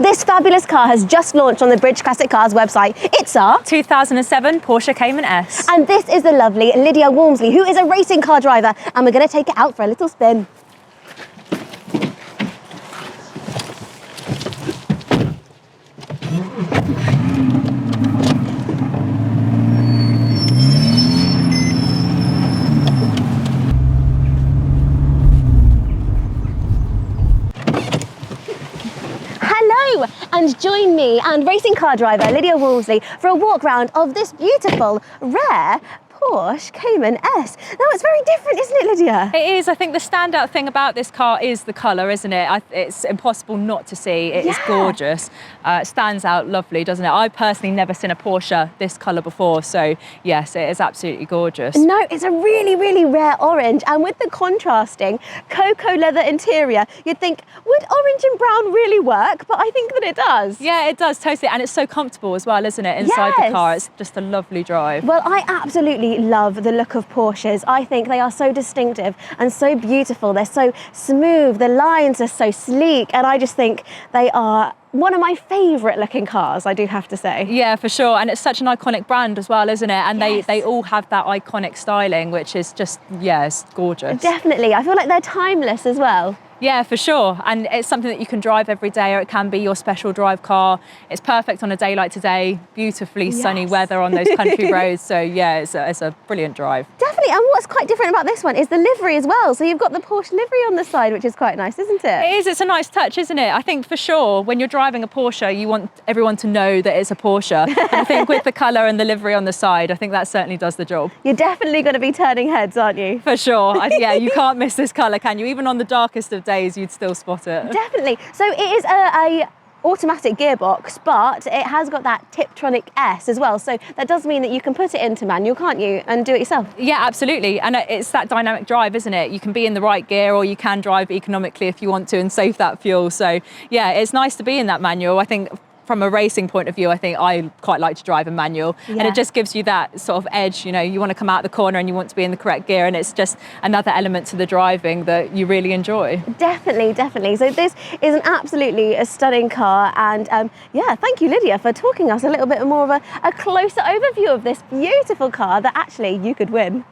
This fabulous car has just launched on the Bridge Classic Cars website. It's our 2007 Porsche Cayman S. And this is the lovely Lydia Walmsley, who is a racing car driver, and we're going to take it out for a little spin. Hello, and join me and racing car driver Lydia Walmsley for a walk round of this beautiful, rare Porsche Cayman S. Now it's very different, isn't it, Lydia? It is. I think the standout thing about this car is the colour, isn't it? It's impossible not to see. It is gorgeous. It stands out lovely, doesn't it? I've personally never seen a Porsche this colour before, so yes, it is absolutely gorgeous. No, it's a really, really rare orange, and with the contrasting cocoa leather interior, you'd think, would orange and brown really work? But I think that it does. Yeah, it does, totally. And it's so comfortable as well, isn't it? Inside the car, it's just a lovely drive. Well, I absolutely love the look of Porsches. I think they are so distinctive and so beautiful. They're so smooth, the lines are so sleek, and I just think they are one of my favourite looking cars, I do have to say. Yeah, for sure. And it's such an iconic brand as well, isn't it? And they all have that iconic styling, which is just, yeah, it's gorgeous. Definitely. I feel like they're timeless as well. Yeah, for sure. And it's something that you can drive every day, or it can be your special drive car. It's perfect on a day like today, beautifully sunny weather on those country roads. So yeah, it's a brilliant drive. Definitely. And what's quite different about this one is the livery as well. So you've got the Porsche livery on the side, which is quite nice, isn't it? It is. It's a nice touch, isn't it? I think for sure, when you're driving a Porsche, you want everyone to know that it's a Porsche. And I think with the colour and the livery on the side, I think that certainly does the job. You're definitely going to be turning heads, aren't you? For sure. Yeah, you can't miss this colour, can you? Even on the darkest of days, you'd still spot it. Definitely. So it is a automatic gearbox, but it has got that Tiptronic S as well. So that does mean that you can put it into manual, can't you, and do it yourself? Yeah, absolutely. And it's that dynamic drive, isn't it? You can be in the right gear, or you can drive economically if you want to and save that fuel. So yeah, it's nice to be in that manual. I think from a racing point of view, I think I quite like to drive a manual, and it just gives you that sort of edge. You know, you want to come out the corner and you want to be in the correct gear, and it's just another element to the driving that you really enjoy. Definitely, definitely. So this is an absolutely stunning car, and yeah, thank you, Lydia, for talking us a little bit more of a closer overview of this beautiful car that actually you could win.